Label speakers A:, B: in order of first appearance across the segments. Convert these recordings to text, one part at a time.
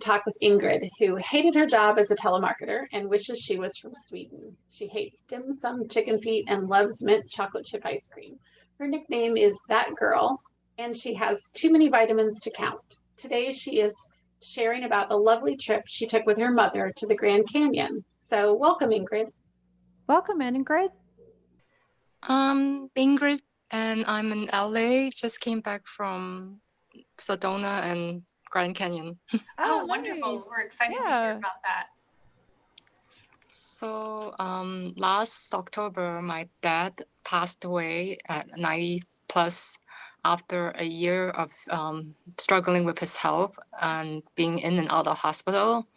A: talk with Ingrid, who hated her job as a telemarketer and wishes she was from Sweden. She hates dim sum chicken feet and loves mint chocolate chip ice cream. Her nickname is That Girl, and she has too many vitamins to count. Today, she is sharing about a lovely trip she took with her mother to the Grand Canyon. So, welcome, Ingrid.
B: Welcome, Ingrid.
C: Ingrid, and I'm in LA. Just came back from Sedona and Grand Canyon.
A: Oh, wonderful.
B: Nice.
A: We're excited to hear about that.
C: So, last October, my dad passed away at 90 plus after a year of struggling with his health and being in and out of hospital.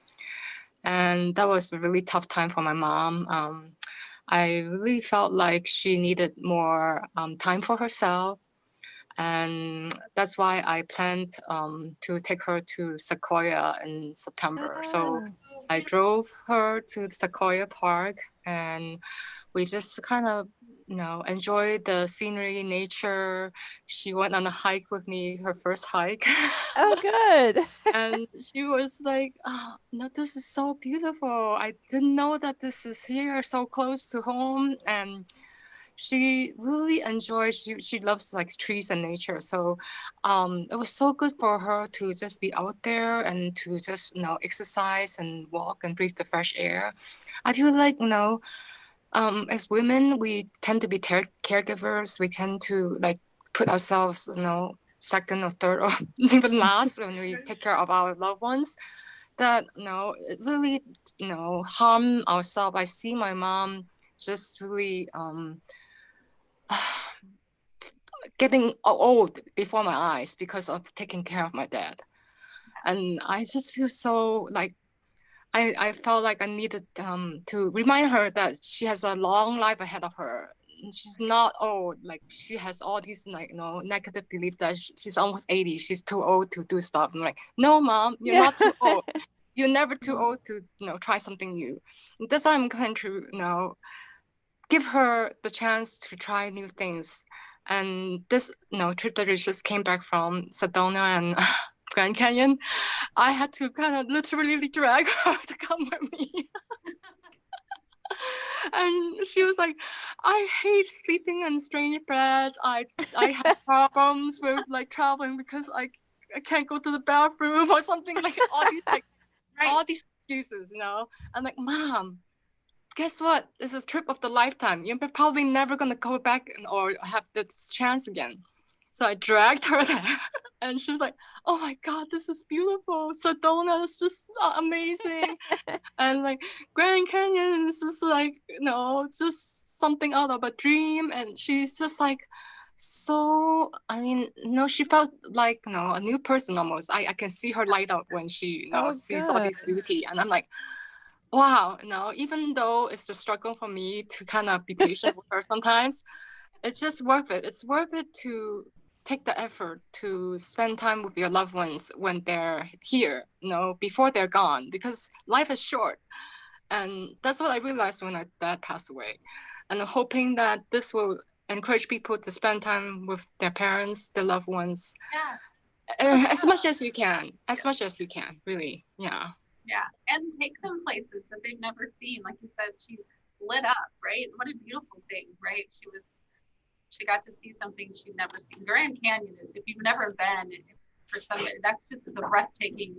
C: And that was a really tough time for my mom. I really felt like she needed more time for herself. And that's why I planned to take her to Sequoia in September. So I drove her to Sequoia Park and we just kind of, enjoyed the scenery, nature. She went on a hike with me, her first hike.
B: Oh, good.
C: And she was like, oh, no, this is so beautiful. I didn't know that this is here so close to home. And she really enjoys, she loves like trees and nature. So it was so good for her to just be out there and to just, exercise and walk and breathe the fresh air. I feel like, as women, we tend to be caregivers. We tend to like put ourselves, second or third or even last when we take care of our loved ones. That it really harm ourselves. I see my mom just really getting old before my eyes because of taking care of my dad. And I just feel so like I felt like I needed to remind her that she has a long life ahead of her. She's not old. Like she has all these negative beliefs that she's almost 80. She's too old to do stuff. I'm like, no, mom, you're not too old. You're never too old to try something new. And that's why I'm going to give her the chance to try new things. And this trip that we just came back from Sedona and Grand Canyon, I had to kind of literally drag her to come with me. And she was like, I hate sleeping in strange beds. I have problems with like traveling because I can't go to the bathroom or something, like all these all these excuses, I'm like, Mom, guess what? This is a trip of the lifetime. You're probably never gonna go back or have this chance again. So I dragged her there, and she was like, "Oh my God, this is beautiful. Sedona is just amazing." And like Grand Canyon is just like, just something out of a dream. And she's just like, so, I mean, she felt like, a new person almost. I can see her light up when she, sees all this beauty. And I'm like, wow, even though it's a struggle for me to kind of be patient with her sometimes, it's just worth it. It's worth it to take the effort to spend time with your loved ones when they're here, before they're gone, because life is short. And that's what I realized when my dad passed away. And I'm hoping that this will encourage people to spend time with their parents, their loved ones.
A: Yeah.
C: As much as you can, really. Yeah.
A: Yeah. And take them places that they've never seen. Like you said, she lit up, right? What a beautiful thing, right? She got to see something she'd never seen. Grand Canyon is, if you've never been, for somebody, that's just a breathtaking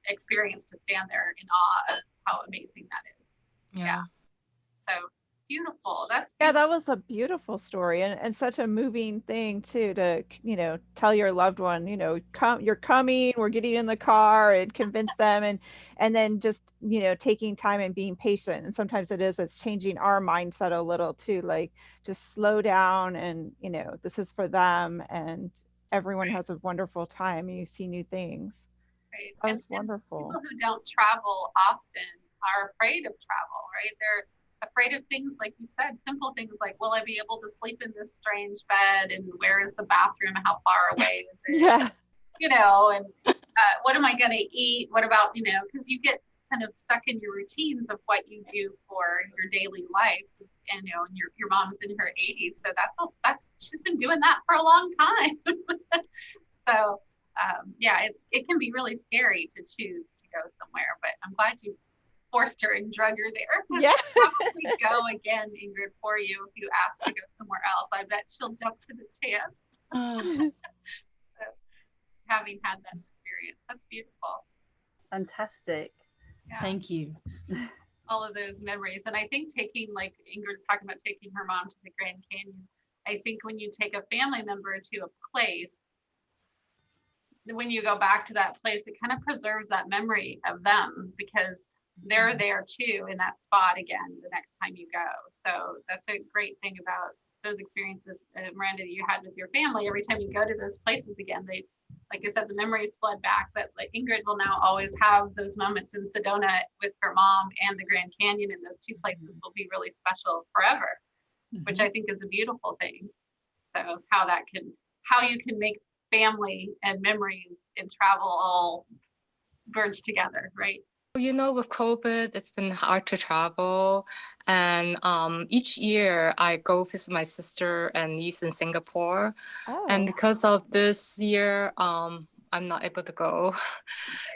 A: experience to stand there in awe of how amazing that is. Yeah. So beautiful. That's beautiful.
B: That was a beautiful story and such a moving thing too, to tell your loved one, you're coming, we're getting in the car, and convince them, and then just taking time and being patient. And sometimes it's changing our mindset a little too, like just slow down, and this is for them, and everyone has a wonderful time and you see new things.
A: Right.
B: That was wonderful.
A: People who don't travel often are afraid of travel, right? They're afraid of things like you said, simple things like, will I be able to sleep in this strange bed, and where is the bathroom, how far away is it?
B: Yeah.
A: And what am I going to eat? What about, because you get kind of stuck in your routines of what you do for your daily life. And, and your mom's in her 80s. So that's she's been doing that for a long time. So Yeah, it can be really scary to choose to go somewhere, but I'm glad you forced her and drug her there.
B: Yeah.
A: She'll probably go again, Ingrid, for you if you ask to go somewhere else. I bet she'll jump to the chance. So, having had that experience, that's beautiful.
D: Fantastic.
A: Yeah.
E: Thank you.
A: All of those memories. And I think taking, like Ingrid's talking about taking her mom to the Grand Canyon, I think when you take a family member to a place, when you go back to that place, it kind of preserves that memory of them because they're there too in that spot again the next time you go. So that's a great thing about those experiences, Miranda, that you had with your family. Every time you go to those places again, they, like I said, the memories flood back. But like Ingrid will now always have those moments in Sedona with her mom and the Grand Canyon, and those two places will be really special forever, which I think is a beautiful thing. So how you can make family and memories and travel all merge together, right?
C: You know, with COVID, it's been hard to travel. And each year I go visit my sister and niece in Singapore.
B: Oh.
C: And because of this year, I'm not able to go.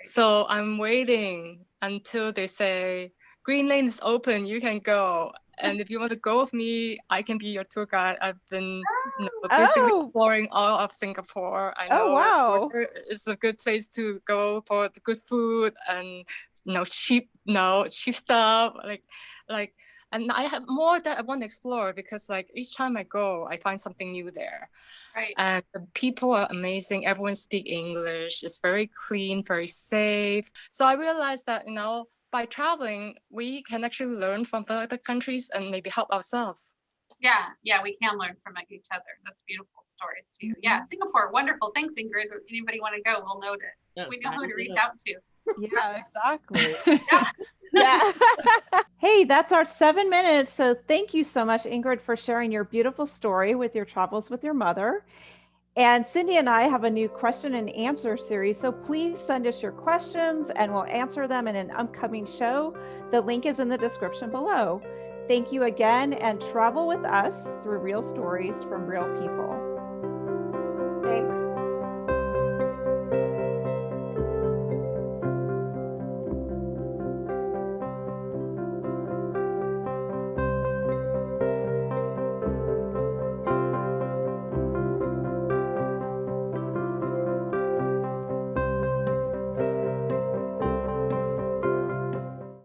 C: So I'm waiting until they say, Green Lane is open, you can go. And if you want to go with me, I can be your tour guide. I've been basically exploring all of Singapore. I know
B: wow.
C: it's a good place to go for the good food and cheap stuff. And I have more that I want to explore because like each time I go, I find something new there.
A: Right.
C: And the people are amazing. Everyone speaks English. It's very clean, very safe. So I realized that, by traveling, we can actually learn from the other countries and maybe help ourselves.
A: Yeah, we can learn from each other. That's beautiful stories too. Yeah, Singapore, wonderful. Thanks, Ingrid. If anybody want to go, we'll note it.
E: Yeah,
A: we know who to reach out to.
B: Yeah, exactly. Yeah. Hey, that's our 7 minutes. So thank you so much, Ingrid, for sharing your beautiful story with your travels with your mother. And Cindy and I have a new question and answer series. So please send us your questions and we'll answer them in an upcoming show. The link is in the description below. Thank you again, and travel with us through real stories from real people.